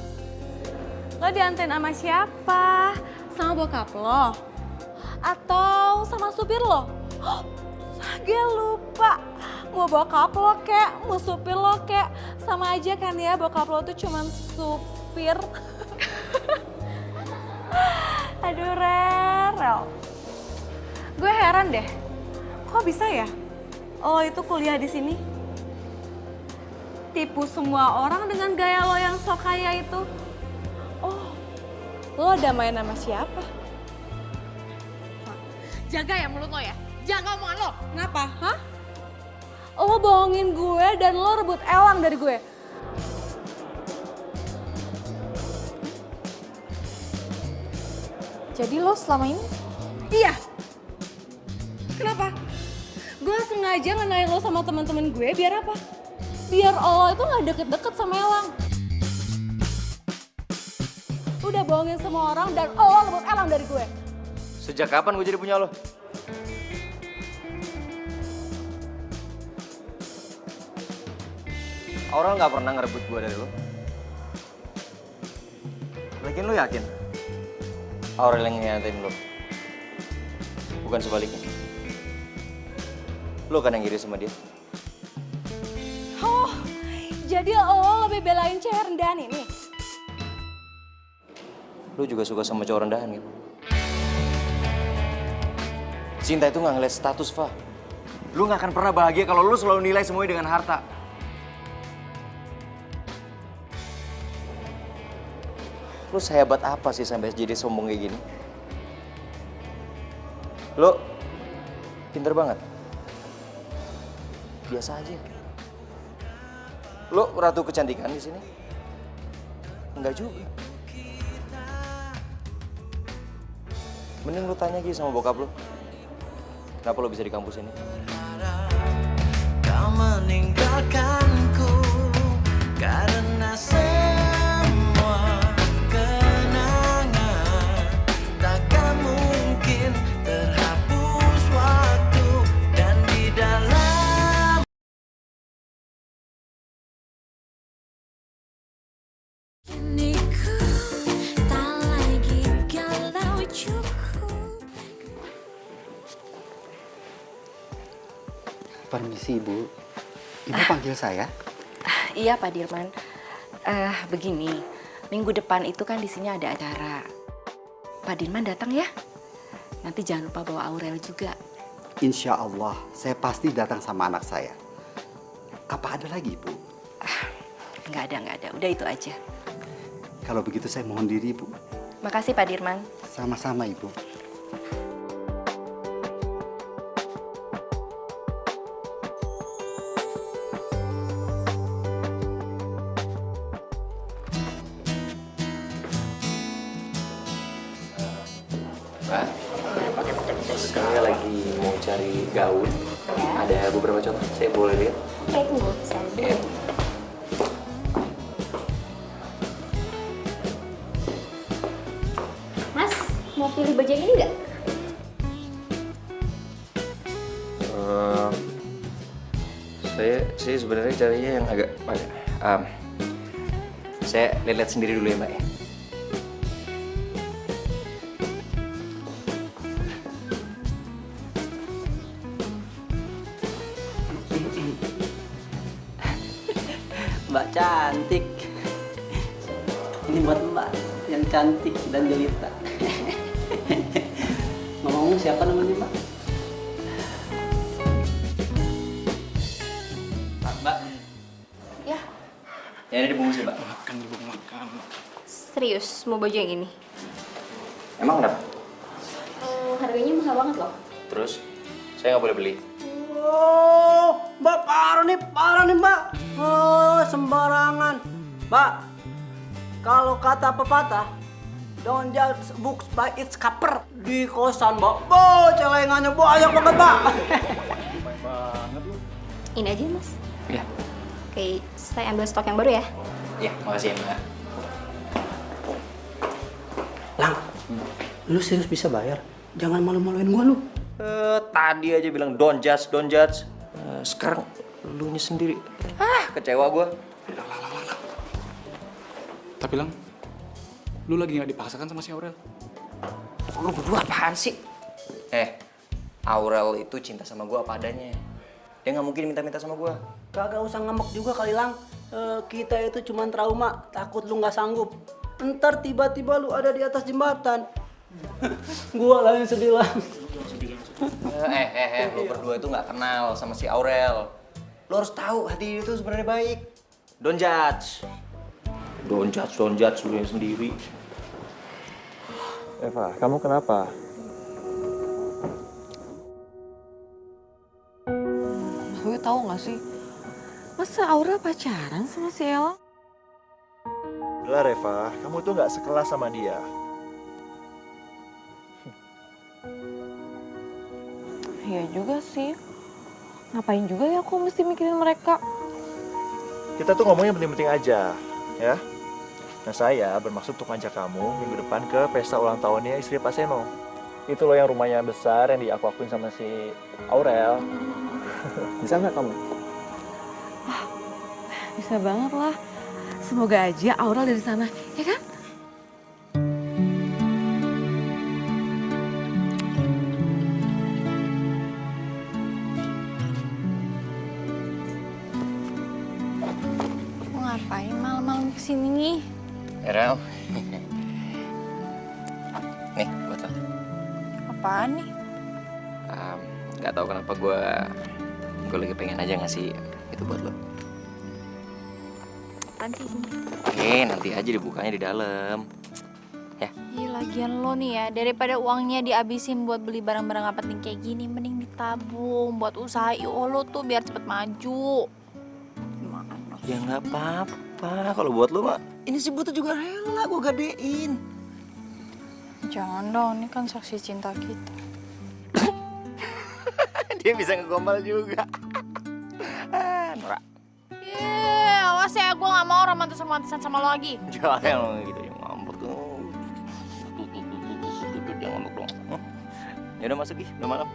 Lo dianterin sama siapa? Sama bokap lo? Atau sama supir lo? Sage lupa. Mau bokap lo kek, mau supir lo kek. Sama aja kan ya, bokap lo tuh cuman supir. Aduh Rel. Gue heran deh, kok bisa ya lo itu kuliah di sini? Tipu semua orang dengan gaya lo yang sok kaya itu. Oh, lo udah main sama siapa? Jaga ya mulut lo ya, jaga omongan lo. Kenapa? Hah? Lo bohongin gue dan lo rebut Elang dari gue. Jadi lo selama ini? Iya. Kenapa? Gue sengaja ngenalin lo sama teman-teman gue biar apa? Biar lo itu gak deket-deket sama Elang. Udah bohongin semua orang dan lo rebut Elang dari gue. Sejak kapan gue jadi punya lo? Aurel nggak pernah ngerebut gue dari lo. Lagian lo yakin? Aurel yang ngianatin lo? Bukan sebaliknya. Lo kan yang iri sama dia. Oh, jadi lo lebih belain cewek rendahan ini? Lo juga suka sama cowok rendahan gitu? Cinta itu nggak ngeliat status, Fa. Lo nggak akan pernah bahagia kalau lo selalu nilai semuanya dengan harta. Lo sehebat apa sih sampai jadi sombong kayak gini? Lo pinter banget. Biasa aja. Lo ratu kecantikan di sini? Enggak juga. Mending lo tanya aja sama bokap lo. Kenapa lo bisa di kampus ini? Kau meninggalkanku karena semua kenangan takkan mungkin terhapus waktu dan di dalam Kini ku tak lagi galau cukup. Permisi Ibu, Ibu panggil saya? Iya Pak Dirman. Begini, minggu depan itu kan di sini ada acara. Pak Dirman datang ya. Nanti jangan lupa bawa Aurel juga. Insya Allah, saya pasti datang sama anak saya. Apa ada lagi, Bu? Nggak ada. Udah itu aja. Kalau begitu saya mohon diri, Bu. Makasih Pak Dirman. Sama-sama, Ibu. Mbak, saya lagi mau cari gaun. Ada beberapa contoh, saya boleh lihat? Oke, tunggu. Saya Mas, mau pilih baju yang ini nggak? Saya sebenarnya carinya yang agak saya lihat sendiri dulu ya Mbak ya. Mbak cantik. Ini buat Mbak yang cantik dan jelita. Ngomong siapa namanya Mbak? Mbak. Ya, Ya ini dibungkus ya Mbak. Makan ibu makan. serius mau baju yang ini? Emang kenapa? Harganya mahal banget loh. Terus saya nggak boleh beli. Oh, Mbak parah nih Mbak. Oh, sembarangan. Mbak, kalau kata pepatah, don't judge books by its cover. Di kosan Mbak, celengannya banyak banget Mbak. Ini aja mas. Iya. Oke, saya ambil stok yang baru ya. Iya, makasih ya Mbak. Lang, lu serius bisa bayar? Jangan malu-maluin gua lu. Tadi aja bilang don't judge. Sekarang lu nya sendiri. Kecewa gua. Tapi Lang, lu lagi nggak dipaksakan sama si Aurel? Lu berdua apaan sih? Aurel itu cinta sama gua apa adanya. Dia nggak mungkin minta-minta sama gua. Kagak usah ngambek juga kali Lang. Kita itu cuma trauma, takut lu nggak sanggup. Ntar tiba-tiba lu ada di atas jembatan. Gua lah yang sedih Lang. Lu berdua itu nggak kenal sama si Aurel. Lu harus tahu hati dia itu sebenarnya baik. Don't judge lu yang sendiri. Eva, kamu kenapa? Gue tahu nggak sih, masa Aura pacaran sama si Ella? Udah Reva, kamu tuh nggak sekelas sama dia. Iya juga sih. Ngapain juga ya aku mesti mikirin mereka? Kita tuh ngomongnya penting-penting aja, ya. Nah saya bermaksud untuk ngajak kamu minggu depan ke pesta ulang tahunnya istri Pak Seno. Itu loh yang rumahnya besar yang diaku-akuin sama si Aurel. Bisa nggak kamu? Bisa banget lah. Semoga aja Aurel dari sana, ya kan? Mau ngapain malam-malam kesini nih? Rel. Nih, buat lo. Apaan nih? Gak tau kenapa gue lagi pengen aja ngasih itu buat lo. Apaan sih ini? Oke, nanti aja dibukanya di dalam. Ya. Ih, lagian lo nih ya, daripada uangnya dihabisin buat beli barang-barang gak penting kayak gini, mending ditabung buat usaha IO lo tuh biar cepet maju. Gimana? Ya nggak apa-apa. Kalau buat lo mah, ini sih butuh juga rela gue gadein. Jangan dong, ini kan saksi cinta kita. Dia bisa ngegombal juga. Nora. Awas ya, gue gak mau romantis-romantisan sama lo lagi. Jangan gitu, yang ngambek tuh. Dia ngambek dong. Ya udah masuk, udah malam.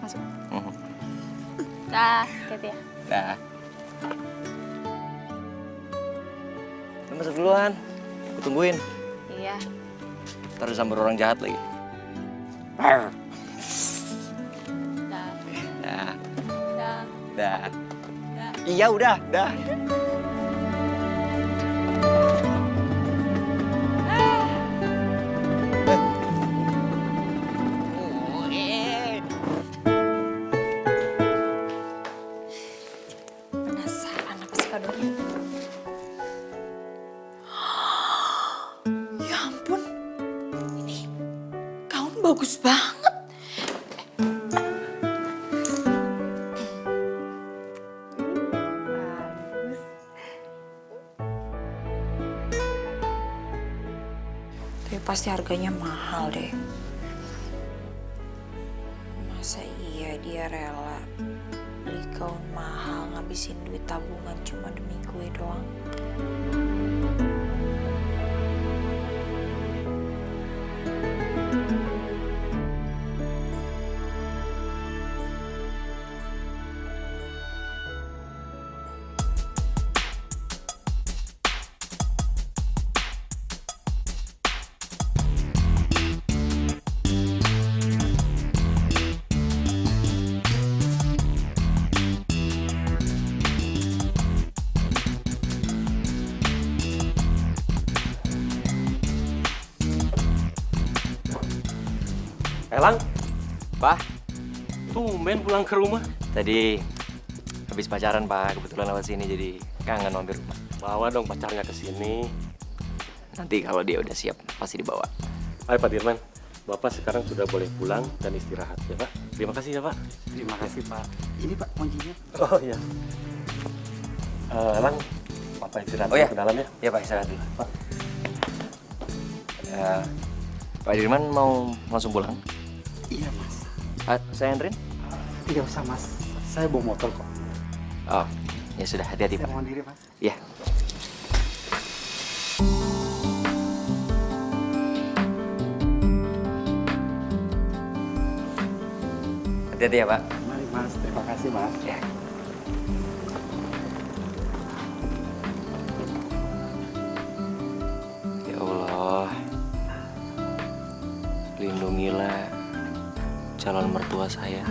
Masuk. Dah, hati-hati ya. Dah. Lu masuk duluan. Gue tungguin. Iya. Ntar disambar orang jahat lagi. Dah. Dah. Dah. Dah. Dah. Iya udah. Penasaran apa sih kadonya? Ya ampun, ini gaun bagus banget. Bagus. Tapi pasti harganya mahal deh. Masa iya dia rela beli gaun mahal ngabisin duit tabungan cuma demi gue doang? Elang, Pak, tumben pulang ke rumah. tadi habis pacaran Pak, kebetulan lewat sini jadi kangen mampir rumah. Bawa dong pacarnya ke sini. Nanti kalau dia udah siap pasti dibawa. Hai Pak Dirman, Bapak sekarang sudah boleh pulang dan istirahat ya Pak. Terima kasih ya Pak. Terima kasih Pak. Ini Pak kuncinya. Oh iya. Elang, Bapak istirahat Oh, iya. ke dalam ya. Ya Pak, istirahat dulu. Pak. Pak Dirman mau langsung pulang? Iya Mas. Saya anterin? Tidak usah Mas. Saya bawa motor kok. Oh, ya sudah, hati-hati Saya Pak. mohon diri Mas. Ya. Hati-hati ya Pak. Mari Mas. Terima kasih Mas. Ya. Ya Allah, lindungilah calon mertua saya.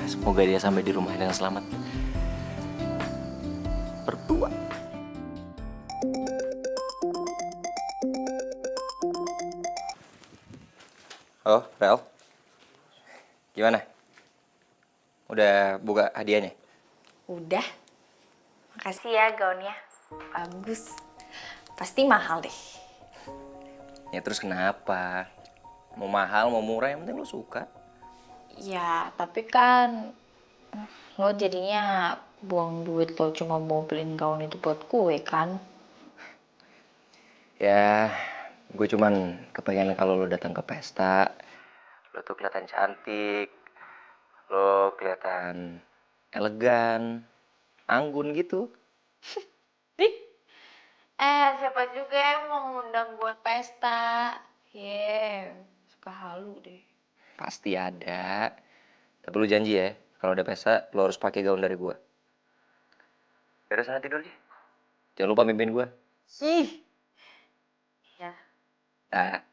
Semoga dia sampai di rumah dengan selamat. Mertua. Oh, Rel. Gimana? Udah buka hadiahnya? Udah. Makasih ya gaunnya. Bagus. Pasti mahal deh. Ya terus kenapa? Mau mahal, mau murah, yang penting lo suka. Ya, tapi kan lo jadinya buang duit lo cuma mau beliin gaun itu buat gue kan? Ya, gue cuman kepengen kalau lo datang ke pesta, lo tuh kelihatan cantik, lo kelihatan elegan, anggun gitu. Siapa juga yang mau ngundang gue pesta? Suka halu deh. Pasti ada. Tapi lo janji ya, kalau ada pesta, lo harus pakai gaun dari gue. Yaudah sana tidur aja. Jangan lupa mimpin gue. Ya. Nah.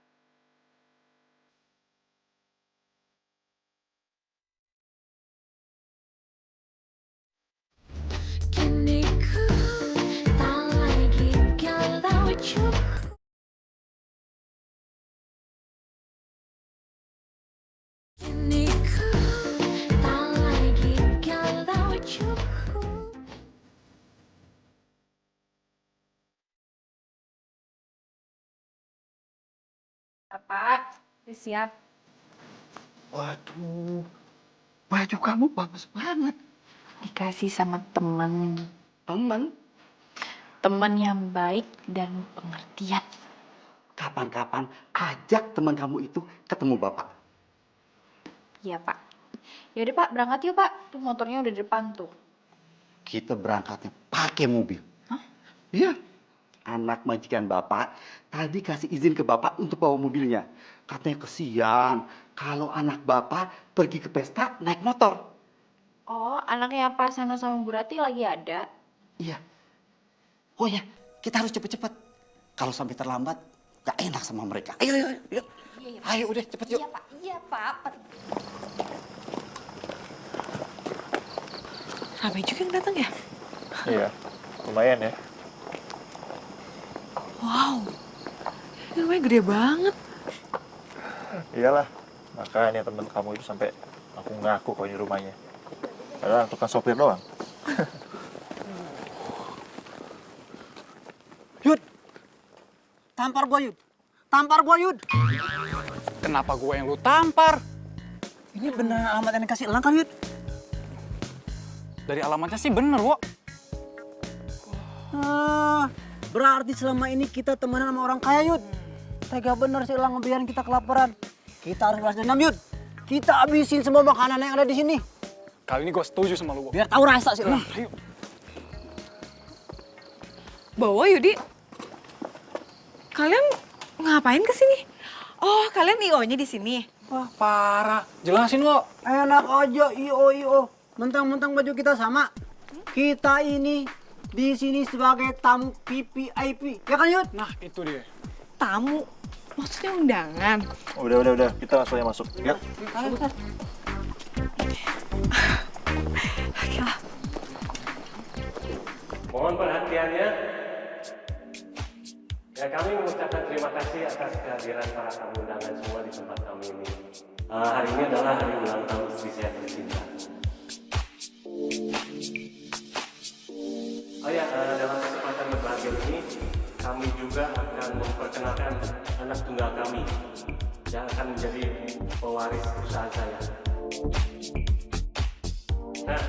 Kini ku tak lagi galau cukup. Kini ku tak lagi galau cukup. Pak, siap. Waduh, baju kamu bagus banget. Dikasih sama temen. Temen, Temen yang baik dan pengertian. kapan-kapan ajak teman kamu itu ketemu bapak. Iya, Pak. Yaudah, Pak. Berangkat yuk, Pak. Tuh motornya udah di depan tuh. Kita berangkatnya pakai mobil. Hah? Iya. Anak majikan bapak tadi kasih izin ke bapak untuk bawa mobilnya. Katanya kesian kalau anak bapak pergi ke pesta naik motor. Oh, anaknya Pak Sano sama Bu Rati lagi ada? Iya. Oh ya, kita harus cepet-cepet. Kalau sampai terlambat, gak enak sama mereka. Ayo, ayo, ayo. Iya, Ayo udah cepet yuk. Iya, Pak. Iya, Pak. Ramai juga yang datang ya? Iya, lumayan ya. Wow, ini rumahnya gede banget. Iyalah, makanya temen kamu itu sampai aku ngaku kalau ini rumahnya. Padahal tukang sopir doang. Yud, tampar gua Yud. Tampar gua Yud. Kenapa gue yang lu tampar? Ini bener alamat yang dikasih Elang kan Yud? Dari alamatnya sih bener, Wo. Berarti selama ini kita temenan sama orang kaya Yud. Tega bener sih Elang ngebiarin kita kelaparan. Kita harus balas dendam Yud. Kita habisin semua makanan yang ada di sini. Kali ini gue setuju sama lu, Wo. Biar tahu rasa sih Elang. Ayo. Bawa Yudi. Kalian ngapain ke sini? Oh, kalian IO-nya di sini. Wah, parah. Jelasin, Wo. Enak aja IO. Mentang-mentang baju kita sama. Kita ini di sini sebagai tamu VVIP. Ya kan Yud? Nah, itu dia. Tamu? Maksudnya undangan? Udah. Kita langsung aja masuk. Ya. Mohon perhatiannya. Ya, kami mengucapkan terima kasih atas kehadiran para tamu undangan semua di tempat kami ini. Hari ini adalah hari ulang tahun istri saya tercinta. Oh ya, dalam kesempatan berbahagia ini, kami juga akan memperkenalkan anak tunggal kami yang akan menjadi pewaris perusahaan saya. Nah,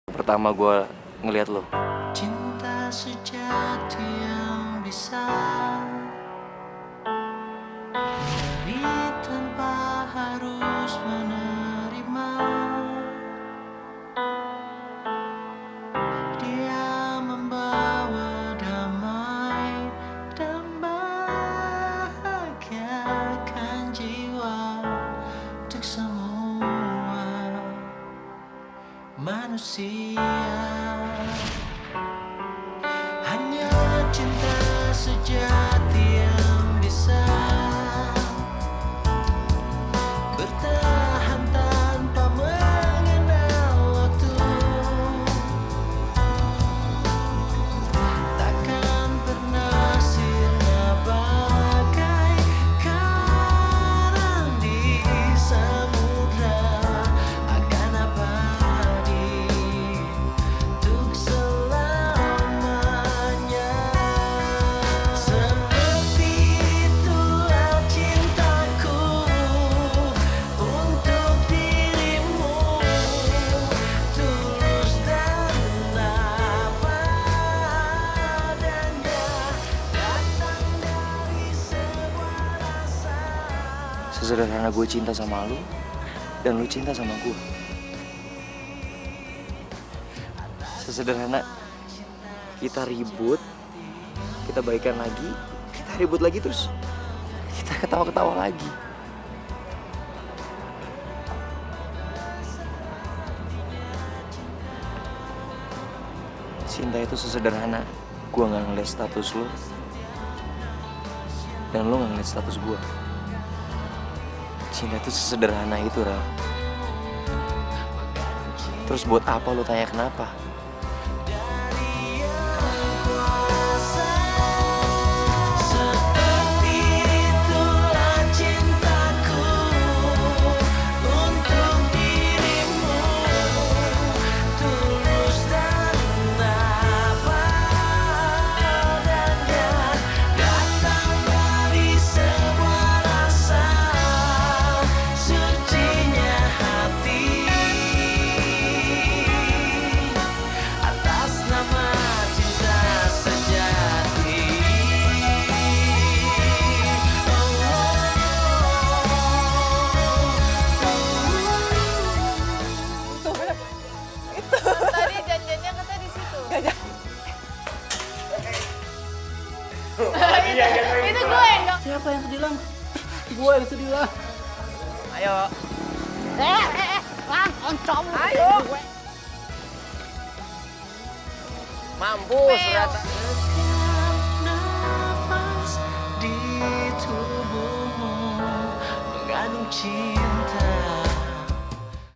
pertama gue ngelihat lo. Cinta sejati yang bisa memberi tanpa harus menerima. Dia membawa damai dan bahagiakan jiwa untuk semua. dia. Hanya cinta sejati yang bisa bertahan tanpa mengenal waktu. Takkan pernah sirna bagai karang di samudra, akan abadi untuk selamanya. Seperti itulah cintaku untuk dirimu, tulus dan apa adanya, datang dari sebuah rasa. Sesederhana gue cinta sama lu, dan lu cinta sama gue. Sesederhana kita ribut, kita baikan lagi, kita ribut lagi, terus kita ketawa-ketawa lagi. Cinta itu sesederhana gue nggak ngeliat status lu, dan lu nggak ngeliat status gue. Cinta itu sesederhana itu, Ra. Terus buat apa lu tanya kenapa? Seperti itulah cintaku untuk dirimu, tulus dan apa adanya, datang dari sebuah rasa sucinya hati, atas nama cinta sejati. Tadi janjiannya kata di situ. Itu gue yang dong. Siapa yang sedih, Lang? Gue yang sedih, Lang. Ayo. Lang, oncom. Ayo. Mampus ternyata. Nafas di tubuhmu mengandung cinta.